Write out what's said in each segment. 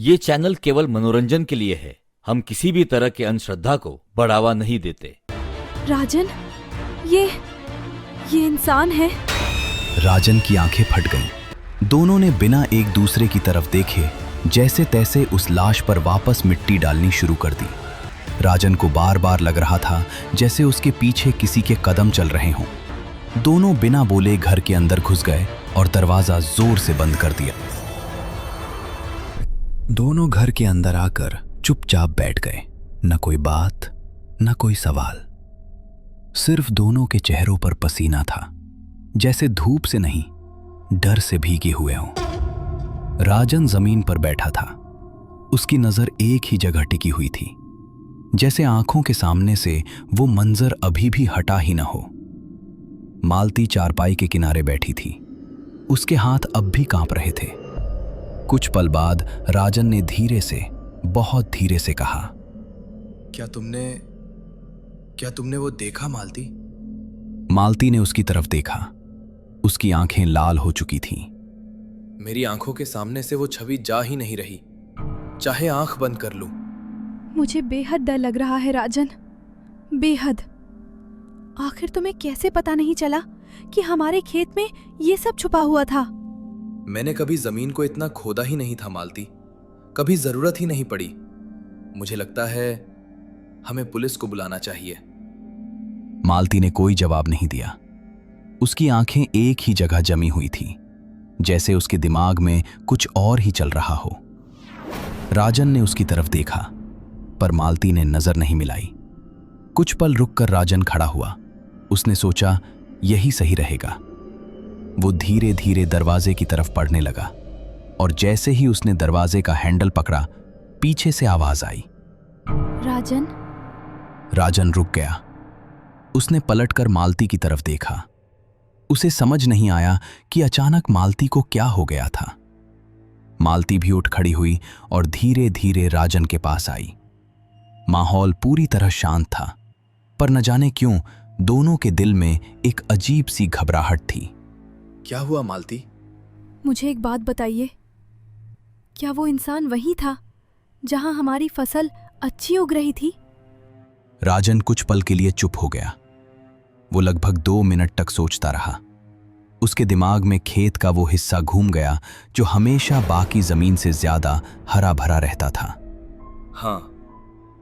ये चैनल केवल मनोरंजन के लिए है। हम किसी भी तरह के अंधश्रद्धा को बढ़ावा नहीं देते। राजन, ये इंसान है। राजन की आंखें फट गईं। दोनों ने बिना एक दूसरे की तरफ देखे जैसे तैसे उस लाश पर वापस मिट्टी डालनी शुरू कर दी। राजन को बार बार लग रहा था जैसे उसके पीछे किसी के कदम चल रहे हों। दोनों बिना बोले घर के अंदर घुस गए और दरवाजा जोर से बंद कर दिया। दोनों घर के अंदर आकर चुपचाप बैठ गए। न कोई बात, न कोई सवाल। सिर्फ दोनों के चेहरों पर पसीना था, जैसे धूप से नहीं, डर से भीगे हुए हों। राजन जमीन पर बैठा था। उसकी नजर एक ही जगह टिकी हुई थी, जैसे आंखों के सामने से वो मंजर अभी भी हटा ही न हो। मालती चारपाई के किनारे बैठी थी। उसके हाथ अब भी कांप रहे थे। कुछ पल बाद राजन ने धीरे से, बहुत धीरे से कहा, क्या तुमने वो देखा मालती? मालती ने उसकी तरफ देखा। उसकी आंखें लाल हो चुकी थीं। मेरी आंखों के सामने से वो छवि जा ही नहीं रही, चाहे आंख बंद कर लूं। मुझे बेहद डर लग रहा है राजन, बेहद। आखिर तुम्हें कैसे पता नहीं चला कि हमारे खेत में ये सब छुपा हुआ था? मैंने कभी जमीन को इतना खोदा ही नहीं था मालती, कभी जरूरत ही नहीं पड़ी। मुझे लगता है हमें पुलिस को बुलाना चाहिए। मालती ने कोई जवाब नहीं दिया। उसकी आंखें एक ही जगह जमी हुई थीं, जैसे उसके दिमाग में कुछ और ही चल रहा हो। राजन ने उसकी तरफ देखा, पर मालती ने नजर नहीं मिलाई। कुछ पल रुककर राजन खड़ा हुआ। उसने सोचा यही सही रहेगा। वो धीरे धीरे दरवाजे की तरफ बढ़ने लगा, और जैसे ही उसने दरवाजे का हैंडल पकड़ा, पीछे से आवाज आई, राजन। राजन रुक गया। उसने पलटकर मालती की तरफ देखा। उसे समझ नहीं आया कि अचानक मालती को क्या हो गया था। मालती भी उठ खड़ी हुई और धीरे धीरे राजन के पास आई। माहौल पूरी तरह शांत था, पर न जाने क्यों दोनों के दिल में एक अजीब सी घबराहट थी। क्या हुआ मालती? मुझे एक बात बताइए, क्या वो इंसान वही था जहां हमारी फसल अच्छी उग रही थी? राजन कुछ पल के लिए चुप हो गया। वो लगभग 2 मिनट तक सोचता रहा। उसके दिमाग में खेत का वो हिस्सा घूम गया जो हमेशा बाकी जमीन से ज्यादा हरा भरा रहता था। हाँ,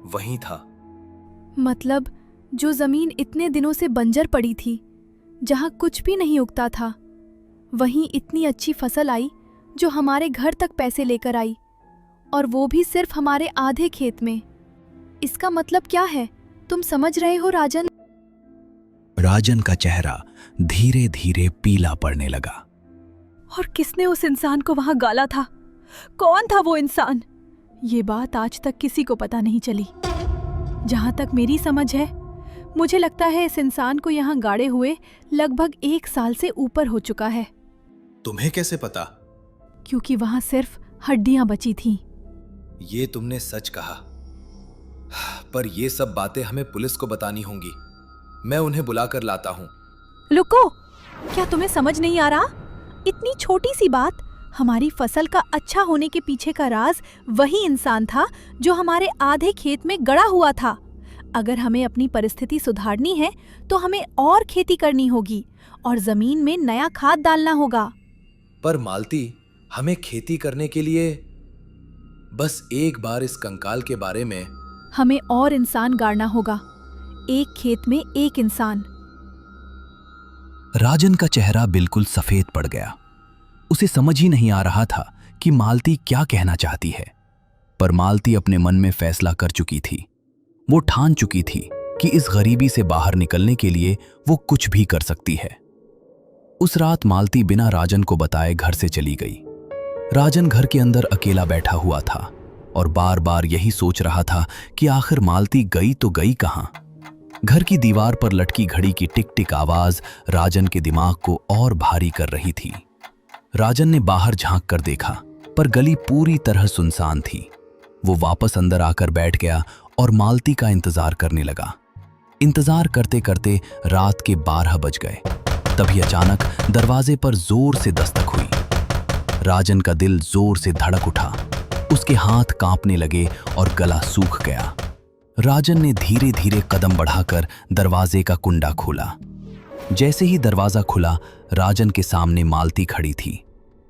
वही था। मतलब जो जमीन इतने दिनों से बंजर पड़ी थी, जहां कुछ भी नहीं उगता था, वहीं इतनी अच्छी फसल आई जो हमारे घर तक पैसे लेकर आई, और वो भी सिर्फ हमारे आधे खेत में। इसका मतलब क्या है, तुम समझ रहे हो राजन? राजन का चेहरा धीरे धीरे पीला पड़ने लगा। और किसने उस इंसान को वहां गाला था? कौन था वो इंसान? ये बात आज तक किसी को पता नहीं चली। जहां तक मेरी समझ है, मुझे लगता है इस इंसान को यहां गाड़े हुए लगभग 1 साल से ऊपर हो चुका है। तुम्हें कैसे पता? क्योंकि वहां सिर्फ हड्डियां बची थीं। ये तुमने सच कहा, पर ये सब बातें हमें पुलिस को बतानी होंगी। मैं उन्हें बुलाकर लाता हूं। रुको, क्या तुम्हें समझ नहीं आ रहा? इतनी छोटी सी बात, हमारी फसल का अच्छा होने के पीछे का राज वही इंसान था जो हमारे आधे खेत में गड़ा हुआ था। अगर हमें अपनी परिस्थिति सुधारनी है तो हमें और खेती करनी होगी और जमीन में नया खाद डालना होगा। पर मालती, हमें खेती करने के लिए बस एक बार इस कंकाल के बारे में हमें और इंसान गाड़ना होगा। एक खेत में एक इंसान। राजन का चेहरा बिल्कुल सफेद पड़ गया। उसे समझ ही नहीं आ रहा था कि मालती क्या कहना चाहती है। पर मालती अपने मन में फैसला कर चुकी थी। वो ठान चुकी थी कि इस गरीबी से बाहर निकलने के लिए वो कुछ भी कर सकती है। उस रात मालती बिना राजन को बताए घर से चली गई। राजन घर के अंदर अकेला बैठा हुआ था और बार बार यही सोच रहा था कि आखिर मालती गई तो गई कहां। घर की दीवार पर लटकी घड़ी की टिक टिक आवाज राजन के दिमाग को और भारी कर रही थी। राजन ने बाहर झांक कर देखा, पर गली पूरी तरह सुनसान थी। वो वापस अंदर आकर बैठ गया और मालती का इंतजार करने लगा। इंतजार करते करते रात के 12 बज गए। तभी अचानक दरवाजे पर जोर से दस्तक हुई। राजन का दिल जोर से धड़क उठा। उसके हाथ कांपने लगे और गला सूख गया। राजन ने धीरे धीरे कदम बढ़ाकर दरवाजे का कुंडा खोला। जैसे ही दरवाजा खुला, राजन के सामने मालती खड़ी थी।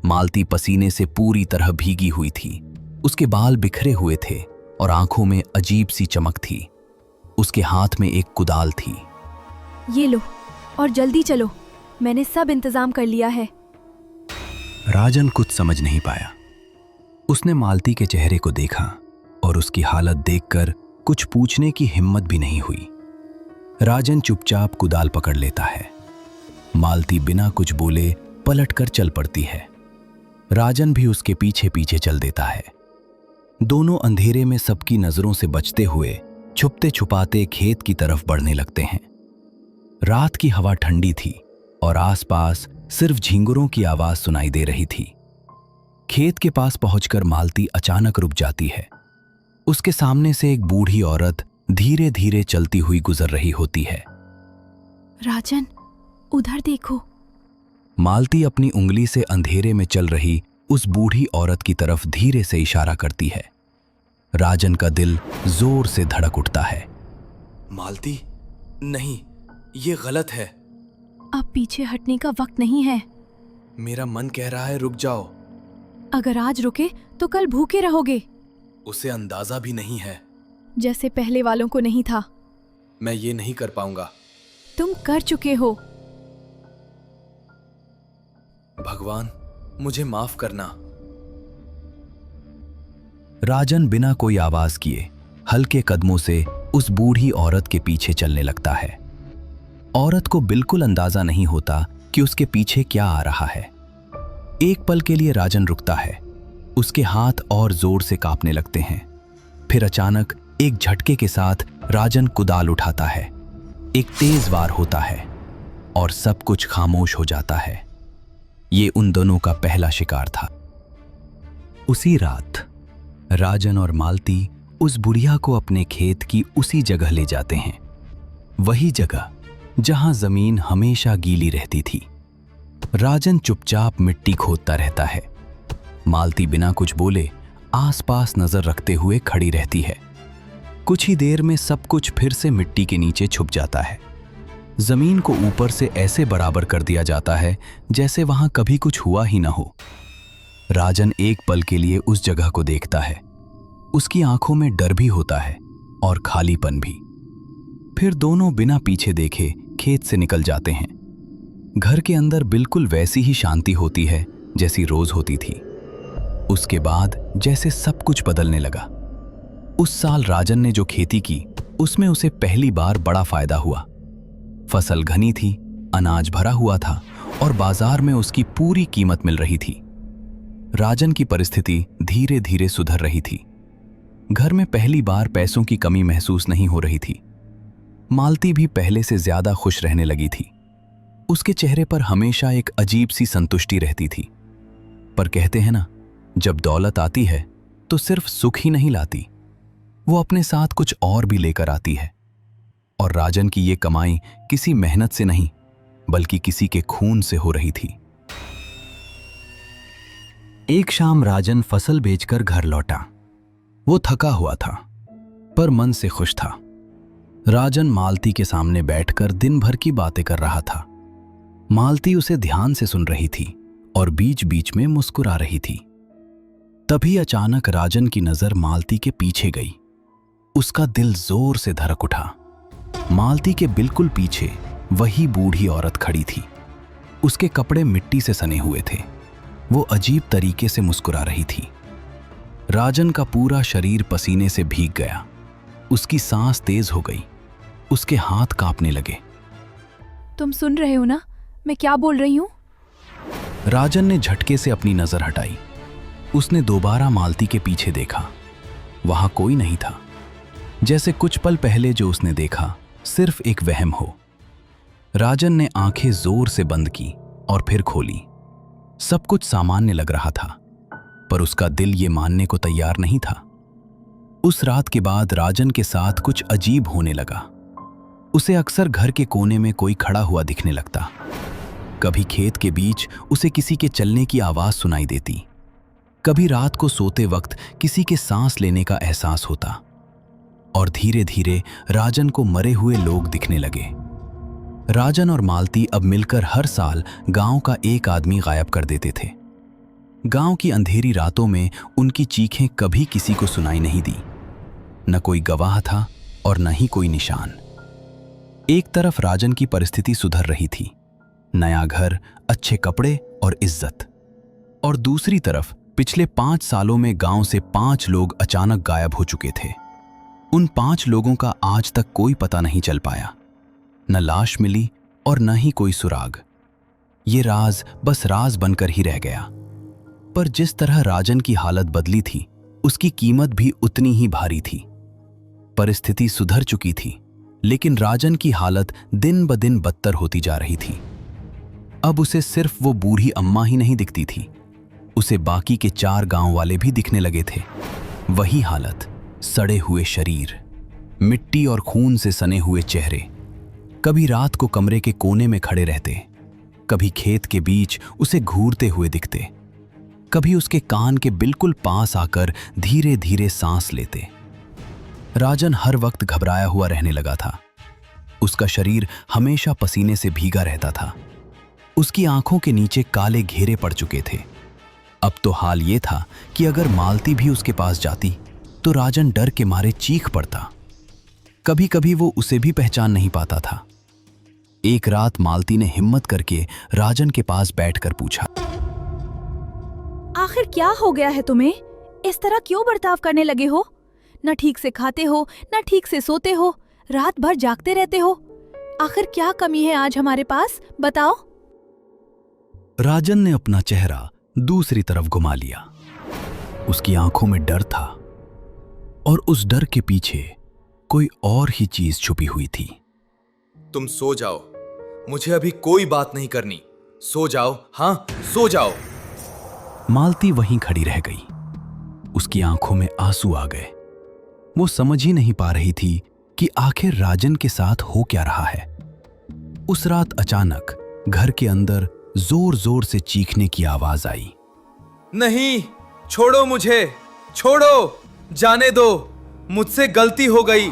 मालती पसीने से पूरी तरह भीगी हुई थी। उसके बाल बिखरे हुए थे और आंखों में अजीब सी चमक थी। उसके हाथ में एक कुदाल थी। ये लो और जल्दी चलो, मैंने सब इंतजाम कर लिया है। राजन कुछ समझ नहीं पाया। उसने मालती के चेहरे को देखा और उसकी हालत देखकर कुछ पूछने की हिम्मत भी नहीं हुई। राजन चुपचाप कुदाल पकड़ लेता है। मालती बिना कुछ बोले पलटकर चल पड़ती है। राजन भी उसके पीछे पीछे चल देता है। दोनों अंधेरे में सबकी नजरों से बचते हुए छुपते छुपाते खेत की तरफ बढ़ने लगते हैं। रात की हवा ठंडी थी और आसपास सिर्फ झींगुरों की आवाज सुनाई दे रही थी। खेत के पास पहुंचकर मालती अचानक रुक जाती है। उसके सामने से एक बूढ़ी औरत धीरे धीरे चलती हुई गुजर रही होती है। राजन, उधर देखो। मालती अपनी उंगली से अंधेरे में चल रही उस बूढ़ी औरत की तरफ धीरे से इशारा करती है। राजन का दिल जोर से धड़क उठता है। मालती, नहीं, ये गलत है। अब पीछे हटने का वक्त नहीं है। मेरा मन कह रहा है रुक जाओ। अगर आज रुके तो कल भूखे रहोगे। उसे अंदाजा भी नहीं है। जैसे पहले वालों को नहीं था। मैं ये नहीं कर पाऊंगा। तुम कर चुके हो। भगवान, मुझे माफ करना। राजन बिना कोई आवाज किए हल्के कदमों से उस बूढ़ी औरत के पीछे चलने लगता है। औरत को बिल्कुल अंदाजा नहीं होता कि उसके पीछे क्या आ रहा है। एक पल के लिए राजन रुकता है। उसके हाथ और जोर से कांपने लगते हैं। फिर अचानक एक झटके के साथ राजन कुदाल उठाता है। एक तेज वार होता है और सब कुछ खामोश हो जाता है। ये उन दोनों का पहला शिकार था। उसी रात राजन और मालती उस बुढ़िया को अपने खेत की उसी जगह ले जाते हैं। वही जगह जहां जमीन हमेशा गीली रहती थी। राजन चुपचाप मिट्टी खोदता रहता है। मालती बिना कुछ बोले आसपास नजर रखते हुए खड़ी रहती है। कुछ ही देर में सब कुछ फिर से मिट्टी के नीचे छुप जाता है। जमीन को ऊपर से ऐसे बराबर कर दिया जाता है जैसे वहां कभी कुछ हुआ ही ना हो। राजन एक पल के लिए उस जगह को देखता है। उसकी आंखों में डर भी होता है और खालीपन भी। फिर दोनों बिना पीछे देखे खेत से निकल जाते हैं। घर के अंदर बिल्कुल वैसी ही शांति होती है जैसी रोज होती थी। उसके बाद जैसे सब कुछ बदलने लगा। उस साल राजन ने जो खेती की उसमें उसे पहली बार बड़ा फायदा हुआ। फसल घनी थी, अनाज भरा हुआ था और बाजार में उसकी पूरी कीमत मिल रही थी। राजन की परिस्थिति धीरे धीरे सुधर रही थी। घर में पहली बार पैसों की कमी महसूस नहीं हो रही थी। मालती भी पहले से ज्यादा खुश रहने लगी थी। उसके चेहरे पर हमेशा एक अजीब सी संतुष्टि रहती थी। पर कहते हैं ना, जब दौलत आती है तो सिर्फ सुख ही नहीं लाती, वो अपने साथ कुछ और भी लेकर आती है। और राजन की ये कमाई किसी मेहनत से नहीं बल्कि किसी के खून से हो रही थी। एक शाम राजन फसल बेचकर घर लौटा। वो थका हुआ था पर मन से खुश था। राजन मालती के सामने बैठकर दिन भर की बातें कर रहा था। मालती उसे ध्यान से सुन रही थी और बीच बीच में मुस्कुरा रही थी। तभी अचानक राजन की नजर मालती के पीछे गई। उसका दिल जोर से धड़क उठा। मालती के बिल्कुल पीछे वही बूढ़ी औरत खड़ी थी। उसके कपड़े मिट्टी से सने हुए थे। वो अजीब तरीके से मुस्कुरा रही थी। राजन का पूरा शरीर पसीने से भीग गया। उसकी सांस तेज हो गई। उसके हाथ कांपने लगे। तुम सुन रहे हो ना मैं क्या बोल रही हूँ? राजन ने झटके से अपनी नजर हटाई। उसने दोबारा मालती के पीछे देखा। वहां कोई नहीं था। जैसे कुछ पल पहले जो उसने देखा सिर्फ एक वहम हो। राजन ने आंखें जोर से बंद की और फिर खोली। सब कुछ सामान्य लग रहा था, पर उसका दिल ये मानने को तैयार नहीं था। उस रात के बाद राजन के साथ कुछ अजीब होने लगा। उसे अक्सर घर के कोने में कोई खड़ा हुआ दिखने लगता। कभी खेत के बीच उसे किसी के चलने की आवाज सुनाई देती। कभी रात को सोते वक्त किसी के सांस लेने का एहसास होता। और धीरे धीरे राजन को मरे हुए लोग दिखने लगे। राजन और मालती अब मिलकर हर साल गांव का एक आदमी गायब कर देते थे। गांव की अंधेरी रातों में उनकी चीखें कभी किसी को सुनाई नहीं दी। न कोई गवाह था और न ही कोई निशान। एक तरफ राजन की परिस्थिति सुधर रही थी, नया घर, अच्छे कपड़े और इज्जत। और दूसरी तरफ पिछले 5 सालों में गांव से 5 लोग अचानक गायब हो चुके थे। उन 5 लोगों का आज तक कोई पता नहीं चल पाया। न लाश मिली और न ही कोई सुराग। ये राज बस राज बनकर ही रह गया। पर जिस तरह राजन की हालत बदली थी, उसकी कीमत भी उतनी ही भारी थी। परिस्थिति सुधर चुकी थी, लेकिन राजन की हालत दिन ब दिन बदतर होती जा रही थी। अब उसे सिर्फ वो बूढ़ी अम्मा ही नहीं दिखती थी, उसे बाकी के 4 गांव वाले भी दिखने लगे थे। वही हालत, सड़े हुए शरीर, मिट्टी और खून से सने हुए चेहरे। कभी रात को कमरे के कोने में खड़े रहते, कभी खेत के बीच उसे घूरते हुए दिखते, कभी उसके कान के बिल्कुल पास आकर धीरे धीरे सांस लेते। राजन हर वक्त घबराया हुआ रहने लगा था। उसका शरीर हमेशा पसीने से भीगा रहता था। उसकी आंखों के नीचे काले घेरे पड़ चुके थे। अब तो हाल ये था कि अगर मालती भी उसके पास जाती तो राजन डर के मारे चीख पड़ता। कभी कभी वो उसे भी पहचान नहीं पाता था। एक रात मालती ने हिम्मत करके राजन के पास बैठकर पूछा, आखिर क्या हो गया है तुम्हें? इस तरह क्यों बर्ताव करने लगे हो? न ठीक से खाते हो, न ठीक से सोते हो, रात भर जागते रहते हो। आखिर क्या कमी है आज हमारे पास, बताओ। राजन ने अपना चेहरा दूसरी तरफ घुमा लिया। उसकी आंखों में डर था और उस डर के पीछे कोई और ही चीज छुपी हुई थी। तुम सो जाओ, मुझे अभी कोई बात नहीं करनी। सो जाओ, हाँ सो जाओ। मालती वहीं खड़ी रह गई। उसकी आंखों में आंसू आ गए। वो समझ ही नहीं पा रही थी कि आखिर राजन के साथ हो क्या रहा है। उस रात अचानक घर के अंदर जोर जोर से चीखने की आवाज आई। नहीं, छोड़ो मुझे, छोड़ो, जाने दो, मुझसे गलती हो गई।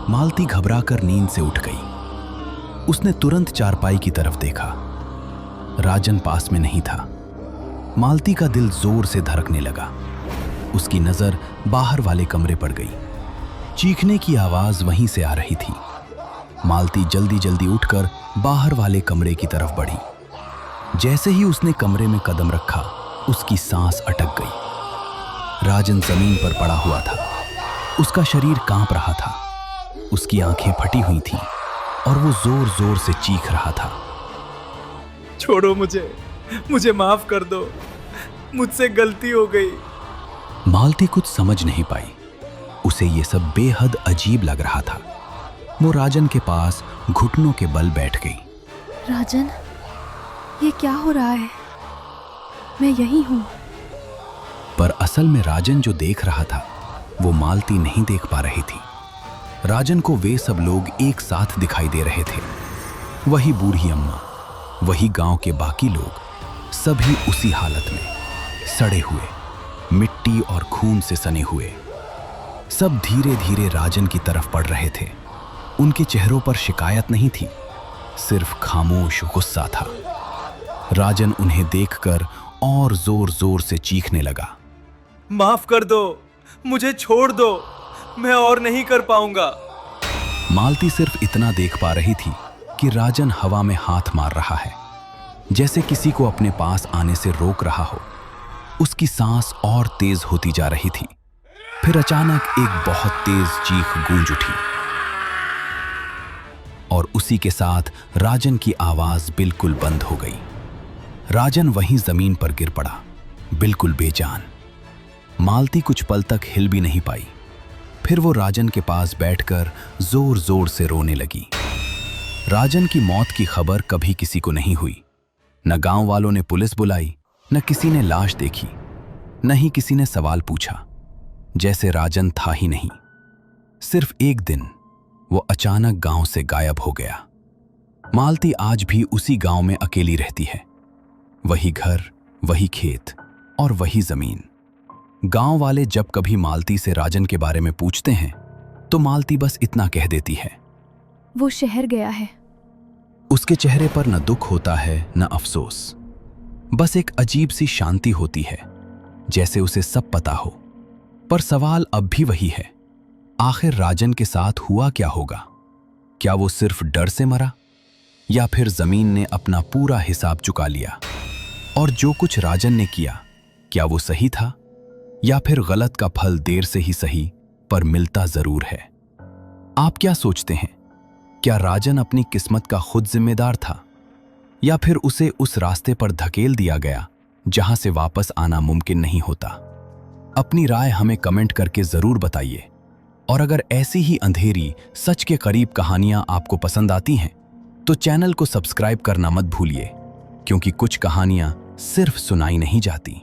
मालती घबराकर नींद से उठ गई। उसने तुरंत चारपाई की तरफ देखा। राजन पास में नहीं था। मालती का दिल जोर से धड़कने लगा। उसकी नजर बाहर वाले कमरे पर गई। चीखने की आवाज वहीं से आ रही थी। मालती जल्दी जल्दी उठकर बाहर वाले कमरे की तरफ बढ़ी। जैसे ही उसने कमरे में कदम रखा, उसकी सांस अटक गई। राजन जमीन पर पड़ा हुआ था। उसका शरीर कांप रहा था। उसकी आंखें फटी हुई थीं और वो जोर जोर से चीख रहा था। छोड़ो मुझे माफ कर दो, मुझसे गलती हो गई। मालती कुछ समझ नहीं पाई। उसे ये सब बेहद अजीब लग रहा था। वो राजन के पास घुटनों के बल बैठ गई। राजन, ये क्या हो रहा है? मैं यही हूँ। पर असल में राजन जो देख रहा था वो मालती नहीं देख पा रही थी। राजन को वे सब लोग एक साथ दिखाई दे रहे थे। वही बूढ़ी अम्मा, वही गांव के बाकी लोग, सभी उसी हालत में, सड़े हुए, मिट्टी और खून से सने हुए। सब धीरे धीरे राजन की तरफ बढ़ रहे थे। उनके चेहरों पर शिकायत नहीं थी, सिर्फ खामोश गुस्सा था। राजन उन्हें देखकर और जोर जोर से चीखने लगा। माफ कर दो, मुझे छोड़ दो, मैं और नहीं कर पाऊंगा। मालती सिर्फ इतना देख पा रही थी कि राजन हवा में हाथ मार रहा है, जैसे किसी को अपने पास आने से रोक रहा हो। उसकी सांस और तेज होती जा रही थी। फिर अचानक एक बहुत तेज चीख गूंज उठी और उसी के साथ राजन की आवाज बिल्कुल बंद हो गई। राजन वहीं जमीन पर गिर पड़ा, बिल्कुल बेजान। मालती कुछ पल तक हिल भी नहीं पाई। फिर वो राजन के पास बैठकर जोर जोर से रोने लगी। राजन की मौत की खबर कभी किसी को नहीं हुई। न गांव वालों ने पुलिस बुलाई, न किसी ने लाश देखी, न ही किसी ने सवाल पूछा, जैसे राजन था ही नहीं। सिर्फ एक दिन वो अचानक गांव से गायब हो गया। मालती आज भी उसी गांव में अकेली रहती है। वही घर, वही खेत और वही जमीन। गांव वाले जब कभी मालती से राजन के बारे में पूछते हैं तो मालती बस इतना कह देती है, वो शहर गया है। उसके चेहरे पर न दुख होता है न अफसोस, बस एक अजीब सी शांति होती है, जैसे उसे सब पता हो। पर सवाल अब भी वही है, आखिर राजन के साथ हुआ क्या होगा? क्या वो सिर्फ डर से मरा, या फिर जमीन ने अपना पूरा हिसाब चुका लिया? और जो कुछ राजन ने किया, क्या वो सही था, या फिर गलत का फल देर से ही सही पर मिलता जरूर है? आप क्या सोचते हैं? क्या राजन अपनी किस्मत का खुद जिम्मेदार था, या फिर उसे उस रास्ते पर धकेल दिया गया जहां से वापस आना मुमकिन नहीं होता? अपनी राय हमें कमेंट करके जरूर बताइए। और अगर ऐसी ही अंधेरी सच के करीब कहानियां आपको पसंद आती हैं तो चैनल को सब्सक्राइब करना मत भूलिए, क्योंकि कुछ कहानियां सिर्फ सुनाई नहीं जाती,